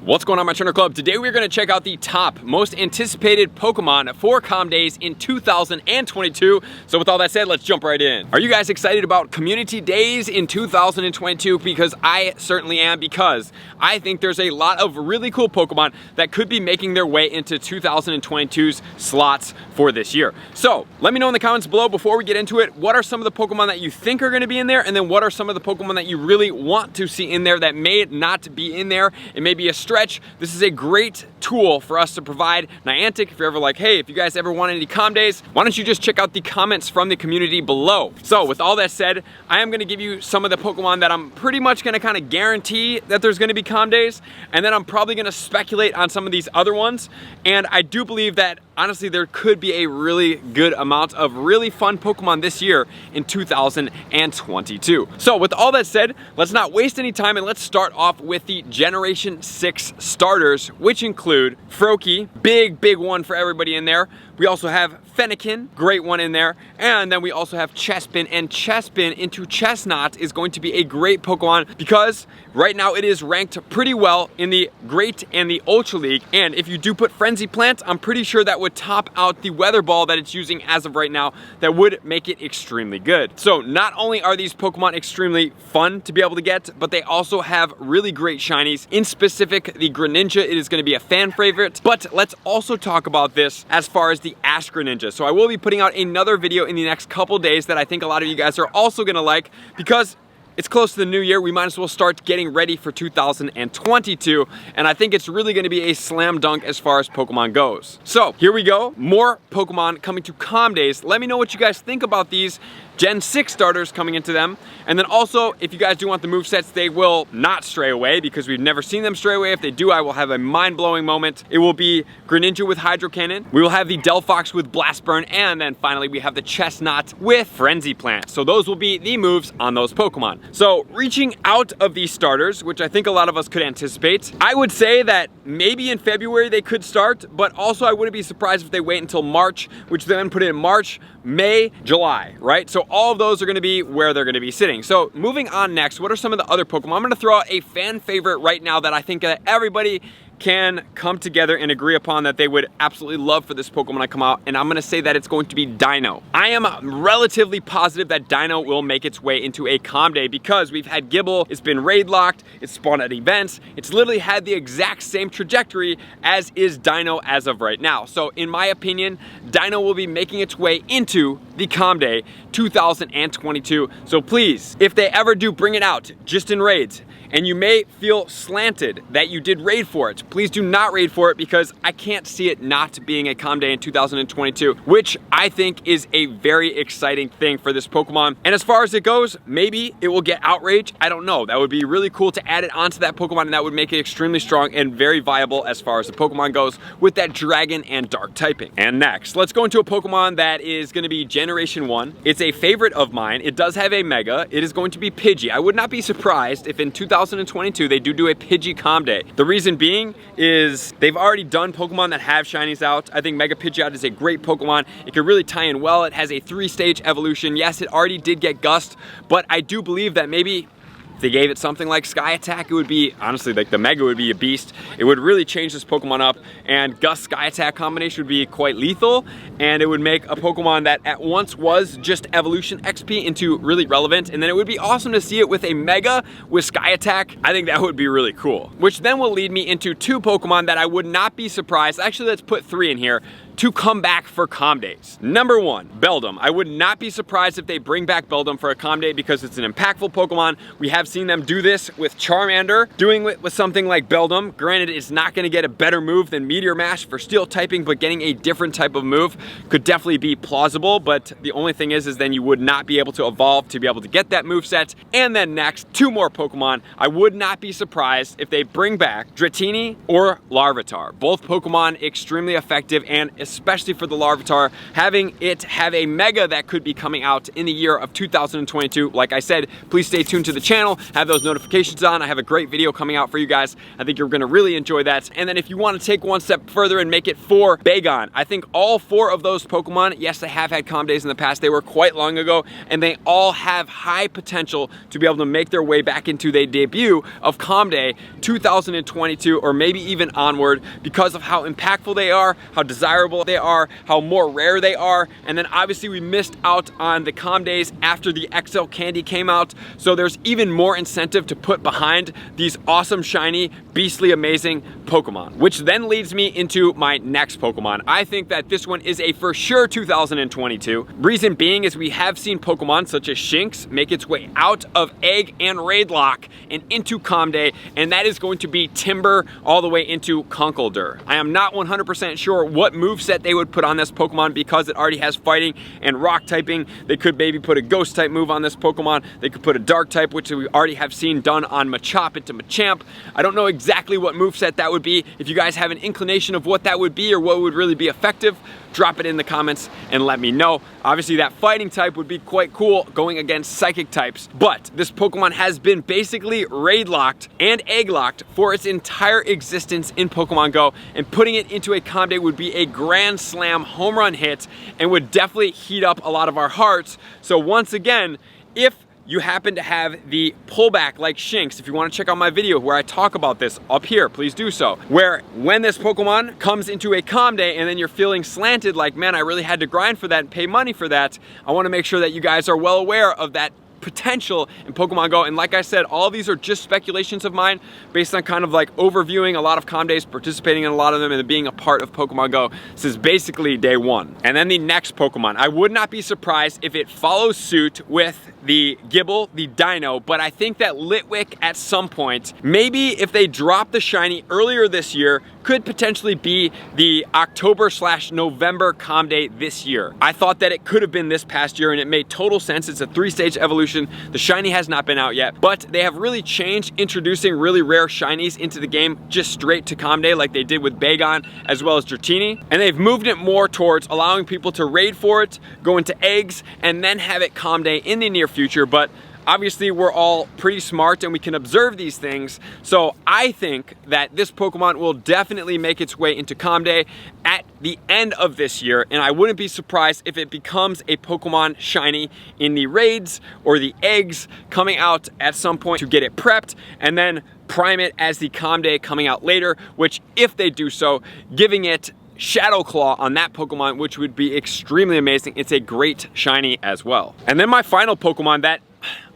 What's going on, my Trainer Club? Today we're going to check out the top most anticipated Pokemon for Comm Days in 2022. So with all that said, let's jump right in. Are you guys excited about Community Days in 2022? Because I certainly am, because I think there's a lot of really cool Pokemon that could be making their way into 2022's slots for this year. So let me know in the comments below before we get into it, what are some of the Pokemon that you think are going to be in there, and then what are some of the Pokemon that you really want to see in there that may not be in there. It may be a stretch. This is a great tool for us to provide Niantic. If you're ever like, hey, if you guys ever want any Comm Days, why don't you just check out the comments from the community below. So with all that said, I am going to give you some of the Pokemon that I'm pretty much going to kind of guarantee that there's going to be Comm Days, and then I'm probably going to speculate on some of these other ones. And I do believe that honestly there could be a really good amount of really fun Pokemon this year in 2022. So with all that said, let's not waste any time and let's start off with the Generation 6 starters, which include Froakie, big one for everybody in there. We also have Fennekin, great one in there. And then we also have Chespin, and Chespin into Chestnut is going to be a great Pokemon because right now it is ranked pretty well in the Great and the Ultra League. And if you do put Frenzy Plant, I'm pretty sure that would top out the Weather Ball that it's using as of right now. That would make it extremely good. So not only are these Pokemon extremely fun to be able to get, but they also have really great shinies. In specific, the Greninja, it is going to be a fan favorite. But let's also talk about this as far as the Ash Greninja. So I will be putting out another video in the next couple days that I think a lot of you guys are also going to like, because it's close to the new year. We might as well start getting ready for 2022. And I think it's really going to be a slam dunk as far as Pokemon goes. So here we go. More Pokemon coming to Comm Days. Let me know what you guys think about these Gen 6 starters coming into them. And then also, if you guys do want the movesets, they will not stray away because we've never seen them stray away. If they do, I will have a mind-blowing moment. It will be Greninja with Hydro Cannon. We will have the Delphox with Blast Burn. And then finally, we have the Chestnut with Frenzy Plant. So those will be the moves on those Pokemon. So reaching out of these starters, which I think a lot of us could anticipate, I would say that maybe in February they could start, but also I wouldn't be surprised if they wait until March, which then put it in March, May, July, right? So all of those are gonna be where they're gonna be sitting. So moving on next, what are some of the other Pokemon? I'm gonna throw out a fan favorite right now that I think that everybody can come together and agree upon that they would absolutely love for this Pokemon to come out, and I'm gonna say that it's going to be Deino. I am relatively positive that Deino will make its way into a Comm Day because we've had Gibble, it's been raid locked, it's spawned at events, it's literally had the exact same trajectory as is Deino as of right now. So in my opinion, Deino will be making its way into the Comm Day 2022. So please, if they ever do bring it out just in raids, and you may feel slanted that you did raid for it, please do not raid for it because I can't see it not being a Comm Day in 2022, which I think is a very exciting thing for this Pokemon. And as far as it goes, maybe it will get Outrage. I don't know. That would be really cool to add it onto that Pokemon, and that would make it extremely strong and very viable as far as the Pokemon goes with that Dragon and Dark typing. And next, let's go into a Pokemon that is going to be Generation 1. It's a favorite of mine. It does have a Mega. It is going to be Pidgey. I would not be surprised if in 2022 they do a Pidgey Comm Day. The reason being is they've already done Pokemon that have shinies out. I think Mega Pidgeot is a great Pokemon. It can really tie in well. It has a 3-stage evolution. Yes, it already did get Gust, but I do believe that maybe if they gave it something like Sky Attack, it would be, honestly, like the Mega would be a beast. It would really change this Pokemon up, and Gust Sky Attack combination would be quite lethal, and it would make a Pokemon that at once was just Evolution XP into really relevant, and then it would be awesome to see it with a Mega with Sky Attack. I think that would be really cool. Which then will lead me into two Pokemon that I would not be surprised, actually let's put three in here, to come back for Comm Days. Number one, Beldum. I would not be surprised if they bring back Beldum for a Comm Day because it's an impactful Pokemon. We have seen them do this with Charmander, doing it with something like Beldum. Granted, it's not gonna get a better move than Meteor Mash for Steel typing, but getting a different type of move could definitely be plausible, but the only thing is then you would not be able to evolve to be able to get that moveset. And then next, two more Pokemon. I would not be surprised if they bring back Dratini or Larvitar. Both Pokemon extremely effective, and especially for the Larvitar, having it have a Mega that could be coming out in the year of 2022. Like I said, please stay tuned to the channel, have those notifications on. I have a great video coming out for you guys. I think you're gonna really enjoy that. And then if you want to take one step further and make it for Bagon, I think all 4 of those Pokemon, yes, they have had Calm Days in the past. They were quite long ago, and they all have high potential to be able to make their way back into their debut of Calm Day 2022, or maybe even onward, because of how impactful they are, how desirable they are, how more rare they are. And then obviously we missed out on the Calm Days after the XL Candy came out, so there's even more incentive to put behind these awesome, shiny, beastly, amazing Pokemon. Which then leads me into my next Pokemon. I think that this one is a for sure 2022. Reason being is we have seen Pokemon such as Shinx make its way out of Egg and Raid Lock and into Calm Day, and that is going to be Timber all the way into Conkeldurr. I am not 100% sure what moveset they would put on this Pokemon because it already has fighting and rock typing. They could maybe put a ghost type move on this Pokemon. They could put a dark type, which we already have seen done on Machop into Machamp. I don't know exactly what moveset that would be. If you guys have an inclination of what that would be or what would really be effective, drop it in the comments and let me know. Obviously that fighting type would be quite cool going against psychic types, but this Pokemon has been basically raid locked and egg locked for its entire existence in Pokemon Go, and putting it into a Calm Day would be a grand slam home run hit and would definitely heat up a lot of our hearts. So once again, if you happen to have the pullback like Shinx, if you want to check out my video where I talk about this up here, please do so. Where when this Pokemon comes into a Calm Day and then you're feeling slanted like, man, I really had to grind for that and pay money for that, I want to make sure that you guys are well aware of that potential in Pokemon Go. And like I said, all these are just speculations of mine based on kind of like overviewing a lot of Calm Days, participating in a lot of them, and being a part of Pokemon Go since basically day 1. And then the next Pokemon, I would not be surprised if it follows suit with the Gibble, the Deino, but I think that Litwick at some point, maybe if they drop the shiny earlier this year, could potentially be the October/November Calm Day this year. I thought that it could have been this past year, and it made total sense. It's a 3-stage evolution. The shiny has not been out yet, but they have really changed introducing really rare shinies into the game just straight to Calm Day like they did with Bagon as well as Dratini. And they've moved it more towards allowing people to raid for it, go into eggs, and then have it Calm Day in the near future. But obviously we're all pretty smart and we can observe these things, so I think that this Pokemon will definitely make its way into Calm Day at the end of this year, and I wouldn't be surprised if it becomes a Pokemon shiny in the raids or the eggs coming out at some point to get it prepped, and then prime it as the Calm Day coming out later, which if they do so, giving it Shadow Claw on that Pokemon, which would be extremely amazing. It's a great shiny as well. And then my final Pokemon that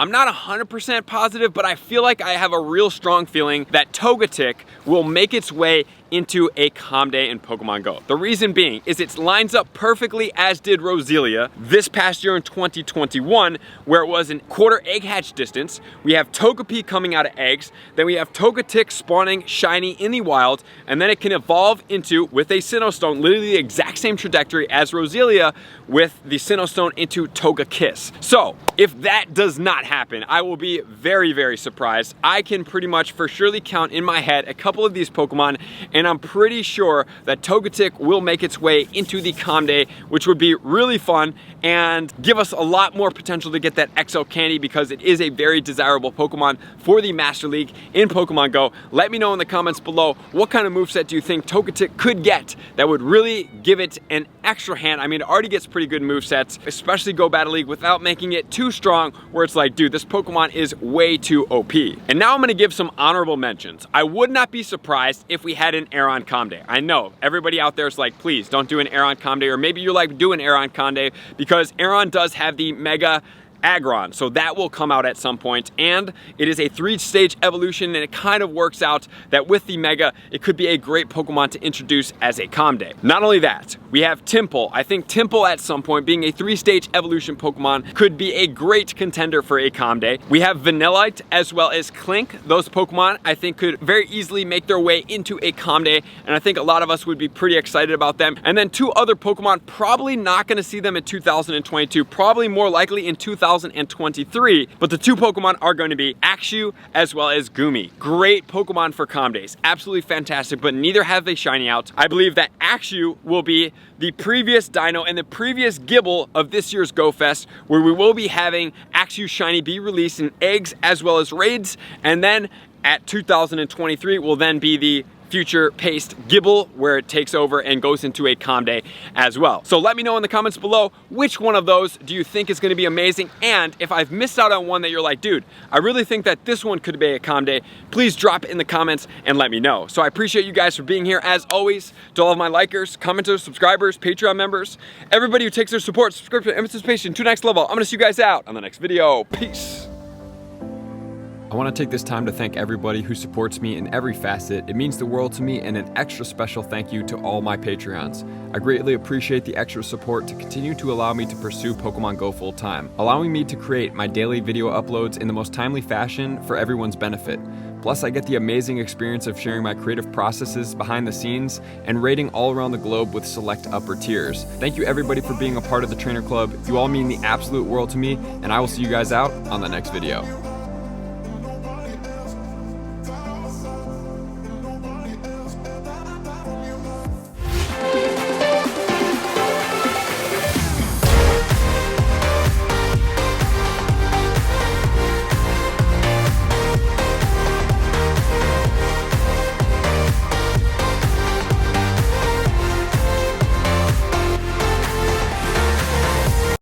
I'm not 100% positive, but I feel like I have a real strong feeling that Togetic will make its way into a Calm Day in Pokemon Go. The reason being is it lines up perfectly as did Roselia this past year in 2021, where it was in quarter egg hatch distance. We have Togepi coming out of eggs, then we have Togetic spawning shiny in the wild, and then it can evolve into, with a Sinnoh Stone, literally the exact same trajectory as Roselia with the Sinnoh Stone into Togekiss. So if that does not happen, I will be very, very surprised. I can pretty much for surely count in my head a couple of these Pokemon, and I'm pretty sure that Togetic will make its way into the Calm Day, which would be really fun and give us a lot more potential to get that XL Candy, because it is a very desirable Pokemon for the Master League in Pokemon Go. Let me know in the comments below, what kind of moveset do you think Togetic could get that would really give it an extra hand? I mean, it already gets pretty good movesets, especially Go Battle League, without making it too strong where it's like, dude, this Pokemon is way too OP. And now I'm gonna give some honorable mentions. I would not be surprised if we had an Aron Calm Day. I know everybody out there is like, please don't do an Aron Calm Day, or maybe you like doing Aron Calm Day because Aron does have the Mega Aggron, so that will come out at some point, and it is a 3-stage evolution, and it kind of works out that with the Mega, it could be a great Pokemon to introduce as a Calm Day. Not only that, we have Temple. I think Temple at some point, being a 3-stage evolution Pokemon, could be a great contender for a Calm Day. We have Vanillite as well as Clink. Those Pokemon I think could very easily make their way into a Calm Day, and I think a lot of us would be pretty excited about them. And then 2 other Pokemon, probably not going to see them in 2022, probably more likely in 2023. 2023. But the two Pokemon are going to be Axew as well as Gumi. Great Pokemon for Comm Days. Absolutely fantastic, but neither have they shiny out. I believe that Axew will be the previous Deino and the previous Gibble of this year's Go Fest, where we will be having Axew shiny be released in eggs as well as raids, and then at 2023 will then be the future paced Gibble, where it takes over and goes into a Comm Day as well. So let me know in the comments below, which one of those do you think is going to be amazing, and if I've missed out on one that you're like, dude, I really think that this one could be a Comm Day, please drop it in the comments and let me know. So I appreciate you guys for being here as always. To all of my likers, commenters, subscribers, Patreon members, everybody who takes their support, subscription, and participation to the next level, I'm gonna see you guys out on the next video. Peace. I want to take this time to thank everybody who supports me in every facet. It means the world to me, and an extra special thank you to all my Patreons. I greatly appreciate the extra support to continue to allow me to pursue Pokemon Go full time, allowing me to create my daily video uploads in the most timely fashion for everyone's benefit. Plus, I get the amazing experience of sharing my creative processes behind the scenes and raiding all around the globe with select upper tiers. Thank you everybody for being a part of the Trainer Club. You all mean the absolute world to me, and I will see you guys out on the next video.